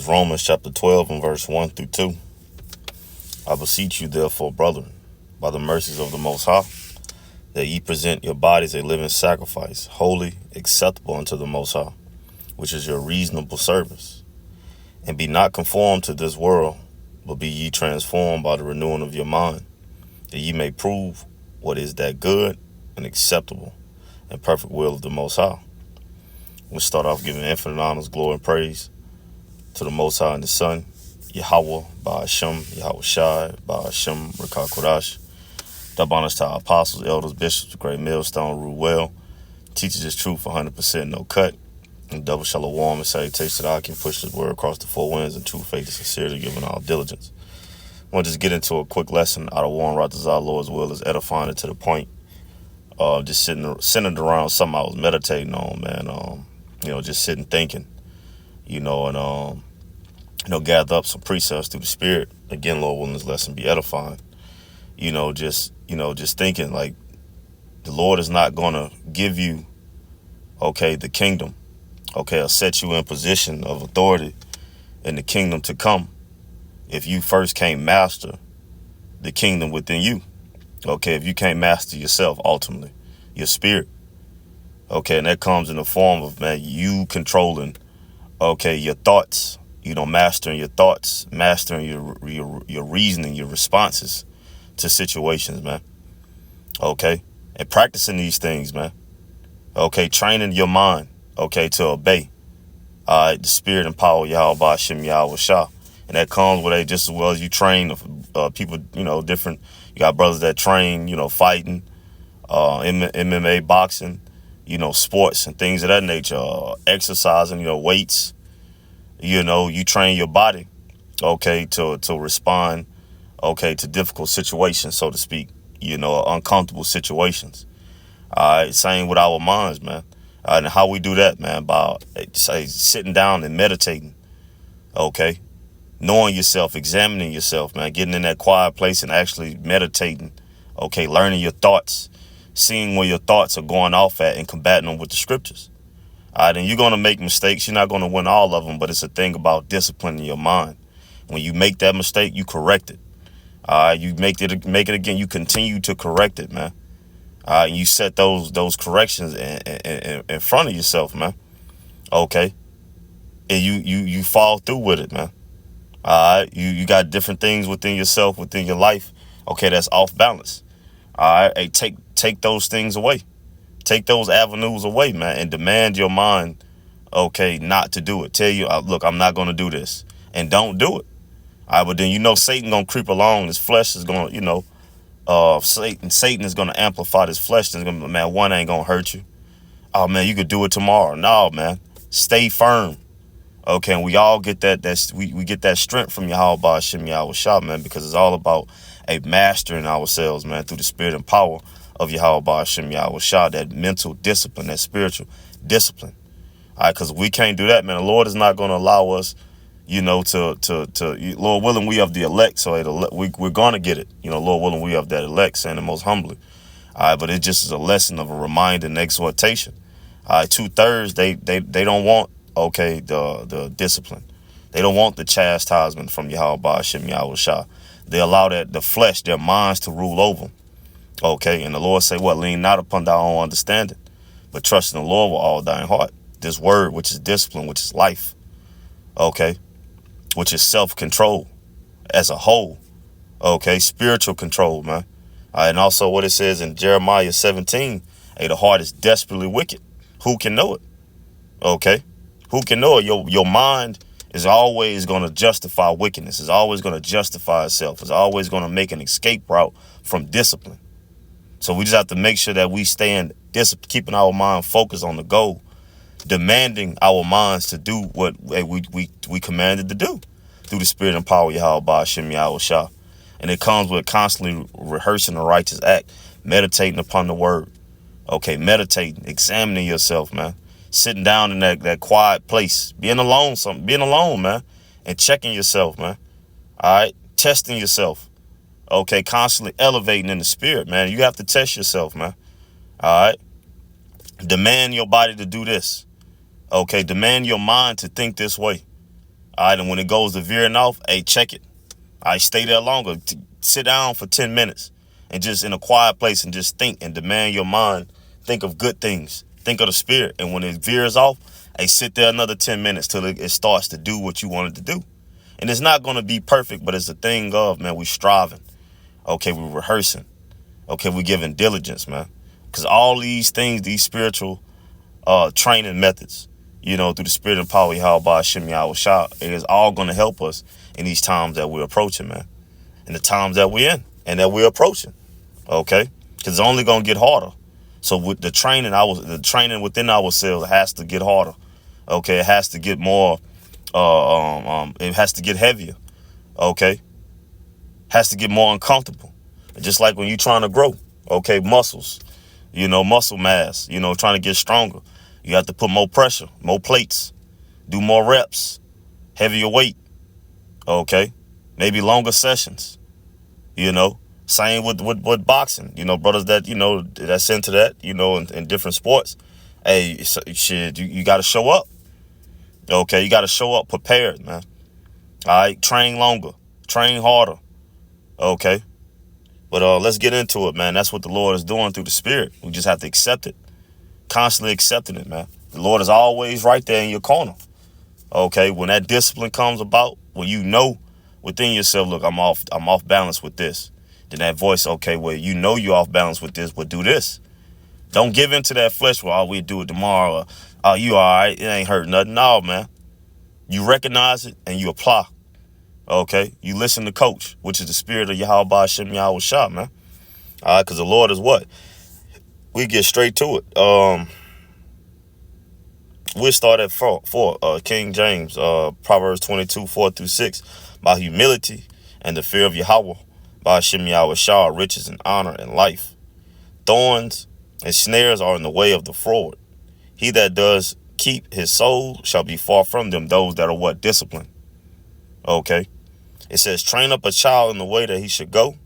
Romans chapter 12 and verse 1 through 2. I beseech you, therefore, brethren, by the mercies of the Most High, that ye present your bodies a living sacrifice, holy, acceptable unto the Most High, which is your reasonable service. And be not conformed to this world, but be ye transformed by the renewing of your mind, that ye may prove what is that good and acceptable and perfect will of the Most High. We'll start off giving infinite honors, glory, and praise to the Most High and the Son, Yahweh, Ba'ashem, Yahweh Shai, Ba'ashem, Rakah Kodash. Double honors to our apostles, elders, bishops, great millstone, rule well, teaches his truth 100%, no cut, and double shalom and salutation that I can push this word across the four winds in true faith and sincerity, given all diligence. I want to just get into a quick lesson out of Warren Ratazar, Lord's will is edifying it to the point. Just centered around something I was meditating on, man. Just sitting thinking, and gather up some precepts through the Spirit. Again, Lord willing, this lesson be edifying. Just thinking like the Lord is not gonna give you, the kingdom, or set you in position of authority in the kingdom to come if you first can't master the kingdom within you. If you can't master yourself, ultimately, your spirit. And that comes in the form of, man, you controlling, your thoughts, mastering your thoughts, mastering your reasoning, your responses to situations, man. And practicing these things, man. Training your mind, to obey. The spirit and power of Yahweh Ba'ashem Yahweh Shah. And that comes with just as well as you train people, different. You got brothers that train, fighting, MMA, boxing, sports and things of that nature, exercising, weights. You train your body, to respond, to difficult situations, so to speak, uncomfortable situations. Same with our minds, man. And how we do that, man, by sitting down and meditating, knowing yourself, examining yourself, man, getting in that quiet place and actually meditating, learning your thoughts, seeing where your thoughts are going off at and combating them with the scriptures. And you're going to make mistakes. You're not going to win all of them, but it's a thing about disciplining your mind. When you make that mistake, you correct it. You make it again. You continue to correct it, man. And you set those corrections in front of yourself, man. And you fall through with it, man. You got different things within yourself, within your life. That's off balance. Hey, take those things away. Take those avenues away, man, and demand your mind, not to do it. Tell you, look, I'm not going to do this, and don't do it. But then Satan gonna creep along. His flesh is gonna, Satan is gonna amplify this flesh. And gonna, man, one ain't gonna hurt you. Oh man, you could do it tomorrow. No, man, stay firm. And we all get that. We get that strength from Yahweh Ba'ashem Yahweh Shah, man, because it's all about mastering ourselves, man, through the spirit and power of Yahweh Ba'ashem Yahweh Shah, that mental discipline, that spiritual discipline. Because we can't do that, man. The Lord is not going to allow us, to Lord willing, we have the elect, so we're going to get it. Lord willing, we have that elect, saying it most humbly. But it just is a lesson of a reminder and exhortation. 2/3, they don't want, the discipline. They don't want the chastisement from Yahweh Ba'ashem Yahweh Shah. They allow the flesh, their minds to rule over them. And the Lord say, what? Lean not upon thy own understanding, but trust in the Lord with all thine heart. This word, which is discipline, which is life, which is self-control as a whole, spiritual control, man. And also what it says in Jeremiah 17, the heart is desperately wicked. Who can know it? Who can know it? Your mind is always going to justify wickedness. It's always going to justify itself. It's always going to make an escape route from discipline. So we just have to make sure that we stay in discipline, keeping our mind focused on the goal, demanding our minds to do what we commanded to do through the spirit and power of Yahweh Ba'ashem Yahweh Shah. And it comes with constantly rehearsing the righteous act, meditating upon the word. Meditating, examining yourself, man. Sitting down in that quiet place, being alone, man, and checking yourself, man. All right, testing yourself. Constantly elevating in the spirit, man. You have to test yourself, man. All right. Demand your body to do this. Demand your mind to think this way. All right, and when it goes to veering off, hey, check it. All right, stay there longer. Sit down for 10 minutes and just in a quiet place and just think and demand your mind. Think of good things. Think of the spirit. And when it veers off, hey, sit there another 10 minutes till it starts to do what you wanted to do. And it's not going to be perfect, but it's a thing of, man, we striving. Okay, we're rehearsing. Okay, we're giving diligence, man. Because all these things, these spiritual training methods, through the spirit and power of Yahweh Hashem Yahweh Shah, it is all going to help us in these times that we're approaching, man. In the times that we're in and that we're approaching. Okay? Because it's only going to get harder. So with the training within ourselves has to get harder. Okay? It has to get more, it has to get heavier. Okay? Has to get more uncomfortable. Just like when you're trying to grow, okay, muscles, muscle mass, trying to get stronger. You have to put more pressure, more plates, do more reps, heavier weight, okay, maybe longer sessions, same with boxing, brothers that, that's into that, in different sports. Hey, shit, you got to show up, okay, you got to show up prepared, man. All right, train longer, train harder, okay. But let's get into it, man. That's what the Lord is doing through the Spirit. We just have to accept it. Constantly accepting it, man. The Lord is always right there in your corner. Okay, when that discipline comes about, when you know within yourself, look, I'm off balance with this. Then that voice, okay, well, you're off balance with this, but do this. Don't give in to that flesh, well, we do it tomorrow. Or, oh, you all right? It ain't hurt nothing. No, man. You recognize it and you apply. Okay, you listen to coach, which is the spirit of Yahweh Hashem Yahweh Shah, man. All right, because the Lord is what? We get straight to it. We'll start at 4, King James, Proverbs 22, 4-6. By humility and the fear of Yahweh, by Hashem Yahweh Shah, riches and honor and life. Thorns and snares are in the way of the froward. He that does keep his soul shall be far from them, those that are what? Disciplined. Okay. It says, train up a child in the way that he should go.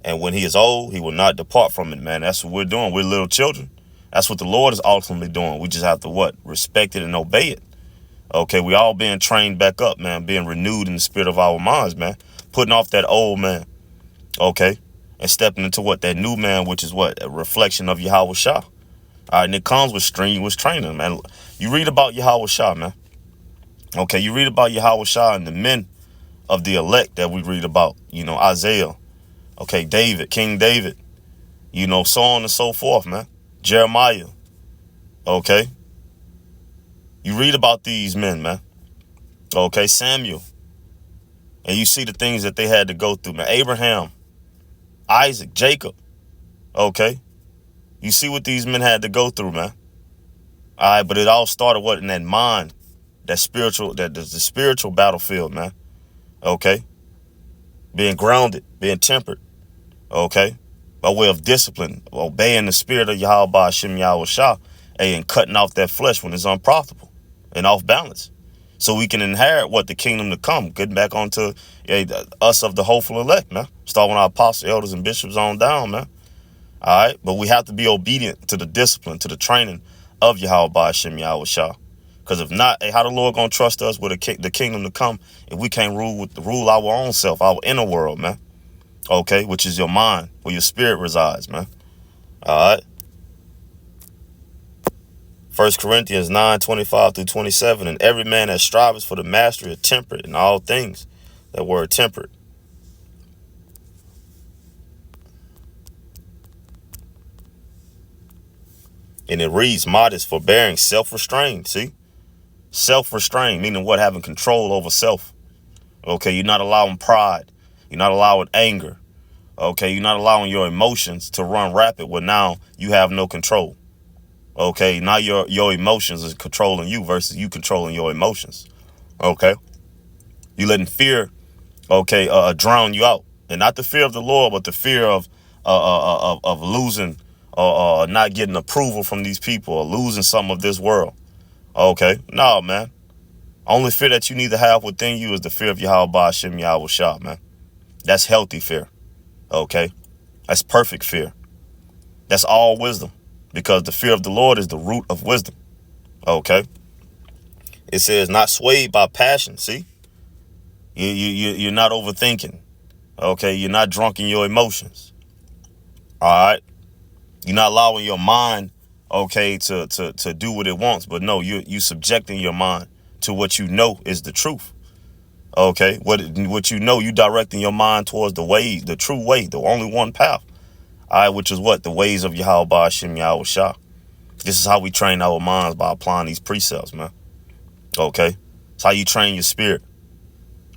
And when he is old, he will not depart from it, man. That's what we're doing. We're little children. That's what the Lord is ultimately doing. We just have to what? Respect it and obey it. Okay, we all being trained back up, man. Being renewed in the spirit of our minds, man. Putting off that old man. Okay. And stepping into what? That new man, which is what? A reflection of Yahweh Shah. All right, and it comes with strenuous training, man. You read about Yahweh Shah, man. Okay, you read about Yahweh Shah and the men of the elect that we read about, Isaiah, okay, David, King David, so on and so forth, man. Jeremiah, okay. You read about these men, man. Okay, Samuel. And you see the things that they had to go through, man. Abraham, Isaac, Jacob, okay. You see what these men had to go through, man. All right, but it all started what? In that mind, that spiritual, the spiritual battlefield, man. Okay, being grounded, being tempered, okay, by way of discipline, obeying the spirit of Yahweh Hashem Yahweh Shah, and cutting off that flesh when it's unprofitable and off balance, so we can inherit what? The kingdom to come. Getting back onto us of the hopeful elect, man. Starting with our apostles, elders, and bishops on down, man. All right, but we have to be obedient to the discipline, to the training of Yahweh Hashem Yahweh Shah. Because if not, how the Lord gonna trust us with the kingdom to come if we can't rule our own self, our inner world, man? Okay, which is your mind, where your spirit resides, man. All right. 1 Corinthians 9:25-27. And every man that strives for the mastery of temperate in all things. That word temperate. And it reads modest, forbearing, self-restrained. See? Self-restrained, meaning what? Having control over self. Okay, you're not allowing pride. You're not allowing anger. Okay, you're not allowing your emotions to run rapid when now you have no control. Okay, now your emotions is controlling you versus you controlling your emotions. Okay, you letting fear, drown you out, and not the fear of the Lord, but the fear of losing or not getting approval from these people or losing some of this world. Okay, no, man. Only fear that you need to have within you is the fear of Yahweh Hashem Yahweh Shah, man. That's healthy fear. Okay, that's perfect fear. That's all wisdom, because the fear of the Lord is the root of wisdom. Okay, it says not swayed by passion. See, You're not overthinking. Okay, you're not drunk in your emotions. All right, you're not allowing your mind, okay, to do what it wants. But no, you subjecting your mind to what you know is the truth. Okay, what you know, you directing your mind towards the way, the true way, the only one path. All right, which is what? The ways of Yahweh Hashem Yahweh Shah. This is how we train our minds, by applying these precepts, man. Okay, it's how you train your spirit.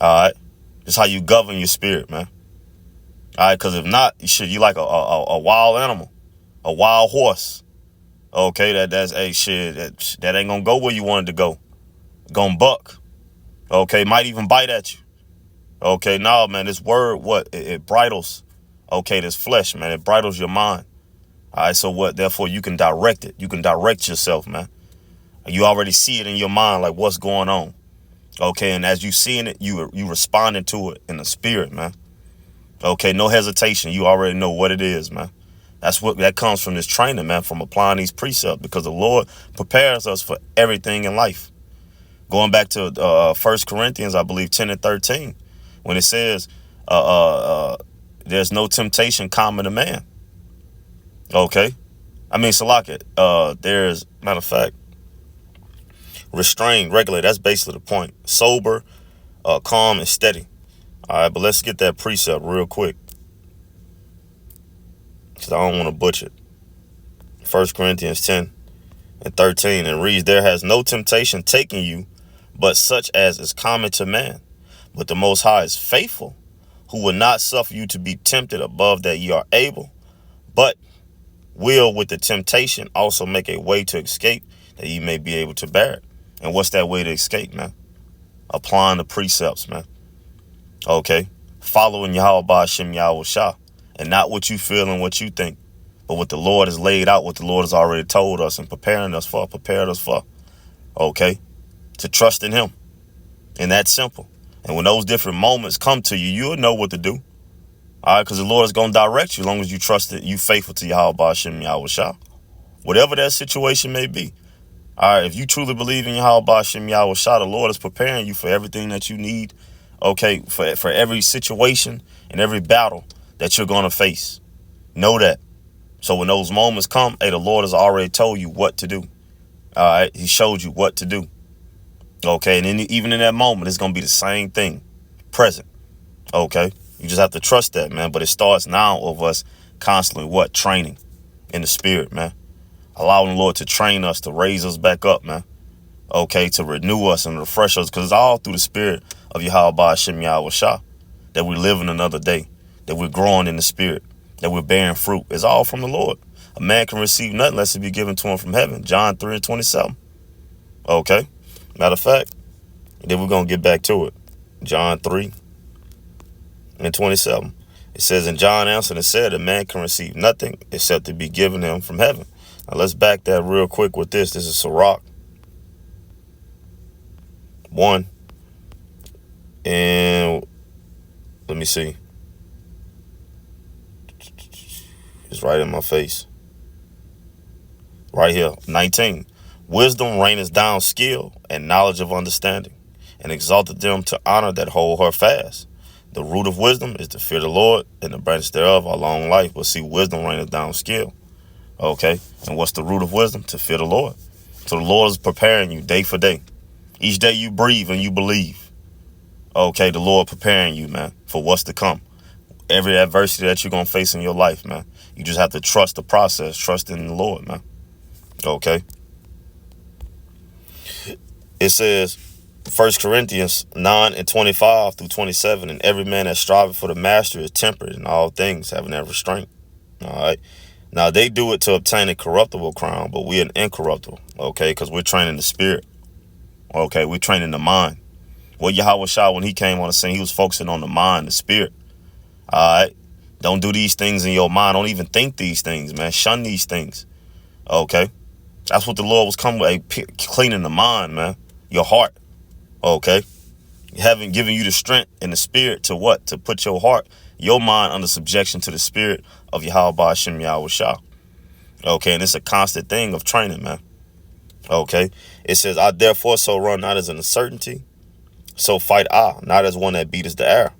All right, it's how you govern your spirit, man. All right, because if not, you like a wild animal, a wild horse. Okay, that's a shit that ain't gonna go where you wanted to go. Gonna buck. Okay, might even bite at you. Okay, now, man, this word, what? It bridles. Okay, this flesh, man, it bridles your mind. All right, so what? Therefore, you can direct it. You can direct yourself, man. You already see it in your mind, like what's going on. Okay, and as you seeing it, you responding to it in the spirit, man. Okay, no hesitation. You already know what it is, man. That comes from this training, man, from applying these precepts, because the Lord prepares us for everything in life. Going back to 1 Corinthians, I believe 10 and 13, when it says, there's no temptation common to man. Okay. I mean, Salaka, there's, matter of fact, restrained, regulated. That's basically the point. Sober, calm, and steady. All right, but let's get that precept real quick, because I don't want to butcher it. 1 Corinthians 10 and 13, it reads, there has no temptation taken you, but such as is common to man. But the Most High is faithful, who will not suffer you to be tempted above that ye are able, but will with the temptation also make a way to escape, that ye may be able to bear it. And what's that way to escape, man? Applying the precepts, man. Okay, following Yahweh Hashem Yahweh Shah, and not what you feel and what you think, but what the Lord has laid out, what the Lord has already told us and prepared us for. Okay, to trust in Him, and that's simple. And when those different moments come to you, you'll know what to do. All right, because the Lord is going to direct you as long as you trust it. You faithful to Yahweh Hashem Yahweh Shah, whatever that situation may be. All right, if you truly believe in Yahweh Hashem Yahweh Shah, the Lord is preparing you for everything that you need. Okay, for every situation and every battle that you're going to face. Know that. So when those moments come, hey, the Lord has already told you what to do. All right, He showed you what to do. Okay, and even in that moment, it's going to be the same thing present. Okay, you just have to trust that, man. But it starts now of us constantly training in the spirit, man. Allowing the Lord to train us, to raise us back up, man. Okay, to renew us and refresh us, because it's all through the spirit of Yahweh Hashem Yahweh Shah that we live in another day, that we're growing in the spirit, that we're bearing fruit. It's all from the Lord. A man can receive nothing unless it be given to him from heaven. John 3 and 27. Okay, matter of fact, then we're going to get back to it. John 3 and 27. It says, and John answered and said, a man can receive nothing except to be given him from heaven. Now let's back that real quick with this. This is Sirach 1. And let me see. It's right in my face. Right here. 19. Wisdom raineth down skill and knowledge of understanding, and exalted them to honor that hold her fast. The root of wisdom is to fear the Lord, and the branch thereof are long life. But see, wisdom raineth down skill. Okay. And what's the root of wisdom? To fear the Lord. So the Lord is preparing you day for day. Each day you breathe and you believe. Okay, the Lord preparing you, man, for what's to come. Every adversity that you're going to face in your life, man. You just have to trust the process, trust in the Lord, man. Okay. It says, 1 Corinthians 9 and 25 through 27, and every man that striveth for the master is temperate in all things, having that restraint. All right. Now, they do it to obtain a corruptible crown, but we an incorruptible, okay, because we're training the spirit. Okay, we're training the mind. Well, Yahweh Shah, when He came on the scene, He was focusing on the mind, the spirit. All right. Don't do these things in your mind. Don't even think these things, man. Shun these things. Okay. That's what the Lord was coming with, cleaning the mind, man. Your heart. Okay. Having given you the strength and the spirit to what? To put your heart, your mind under subjection to the spirit of Yahweh Hashem Yahweh Shah. Okay. And it's a constant thing of training, man. Okay. It says, I therefore so run not as an uncertainty, So fight I, not as one that beateth the air,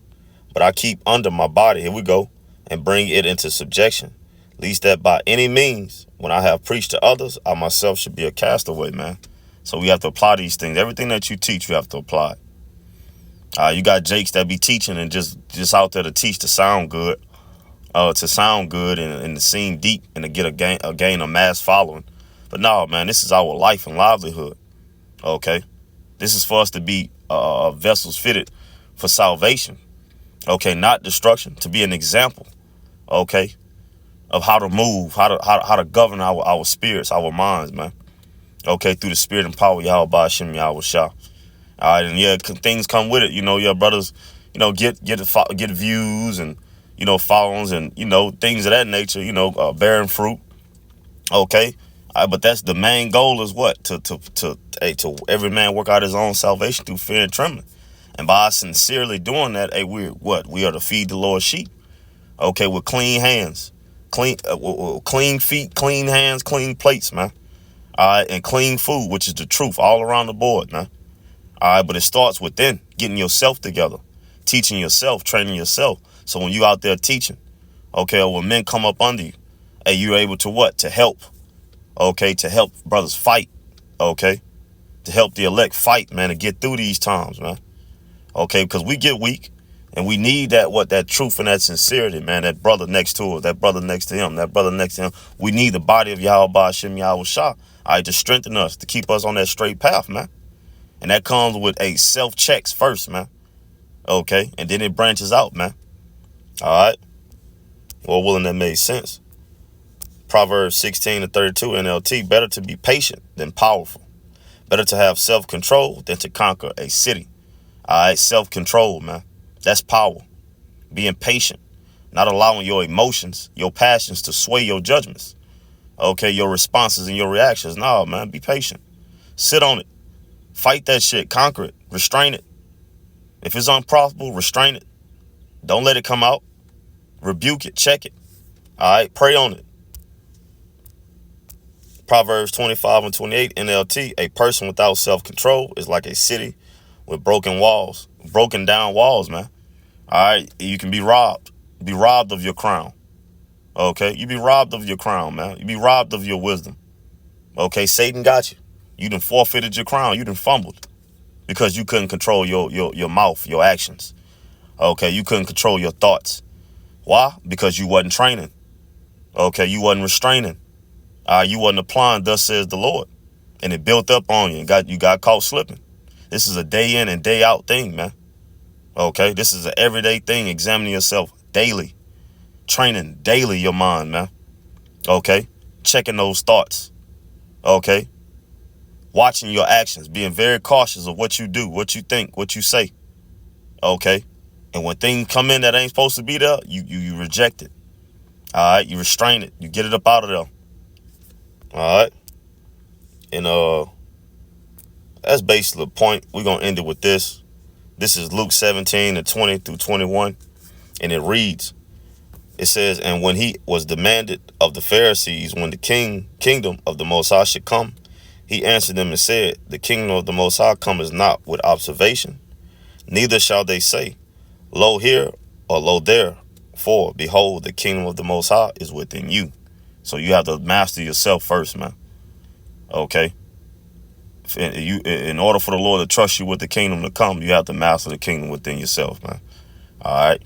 but I keep under my body, here we go, and bring it into subjection, lest that by any means, when I have preached to others, I myself should be a castaway, man. So we have to apply these things. Everything that you teach, you have to apply. You got Jakes that be teaching and just out there to teach to sound good, and to seem deep and to get a gain of mass following. But no, man, this is our life and livelihood. Okay, this is for us to be vessels fitted for salvation. Okay, not destruction. To be an example. Okay, of how to move, how to govern our spirits, our minds, man. Okay, through the spirit and power, Yahweh Ba'ashem Yahweh Shah. All right, and yeah, things come with it. You know, your brothers, you know, get views and, you know, followings and, you know, things of that nature. You know, bearing fruit. Okay, but that's the main goal is what to every man work out his own salvation through fear and trembling. And by sincerely doing that, we are to feed the Lord's sheep. Okay, with clean hands, clean feet, clean hands, clean plates, man. All right, and clean food, which is the truth all around the board, man. All right, but it starts within, getting yourself together, teaching yourself, training yourself. So when you out there teaching, okay, or when men come up under you, hey, you're able to what? To help, okay, to help brothers fight, okay, to help the elect fight, man, to get through these times, man. Okay, because we get weak and we need that truth and that sincerity, man, that brother next to us, that brother next to him, that brother next to him. We need the body of Yahweh Ba'ashem Yahweh Shah, all right, to strengthen us, to keep us on that straight path, man. And that comes with a self-checks first, man. Okay, and then it branches out, man. All right. Well, willing that made sense. Proverbs 16:32 NLT, better to be patient than powerful. Better to have self-control than to conquer a city. All right, self-control, man. That's power. Being patient, not allowing your emotions, your passions to sway your judgments. Okay, your responses and your reactions. No, man, be patient. Sit on it. Fight that shit. Conquer it. Restrain it. If it's unprofitable, restrain it. Don't let it come out. Rebuke it. Check it. All right, pray on it. Proverbs 25:28 NLT, a person without self-control is like a city with broken down walls, man. All right, you can be robbed of your crown. Okay, you be robbed of your crown, man. You be robbed of your wisdom. Okay, Satan got you. You done forfeited your crown. You done fumbled because you couldn't control your mouth, your actions. Okay, you couldn't control your thoughts. Why? Because you wasn't training. Okay, you wasn't restraining. You wasn't applying, thus says the Lord. And it built up on you and you got caught slipping. This is a day in and day out thing, man. Okay, this is an everyday thing. Examining yourself daily. Training daily your mind, man. Okay, checking those thoughts. Okay, watching your actions, being very cautious of what you do, what you think, what you say. Okay, and when things come in that ain't supposed to be there, you reject it. All right, you restrain it. You get it up out of there. All right, and that's basically the point. We're gonna end it with this. This is Luke 17:20 through 21, and it reads. It says, and when he was demanded of the Pharisees when the kingdom of the Most High should come, he answered them and said, the kingdom of the Most High cometh not with observation, neither shall they say, lo here or lo there, for behold, the kingdom of the Most High is within you. So you have to master yourself first, man. Okay. In order for the Lord to trust you with the kingdom to come, you have to master the kingdom within yourself, man. All right.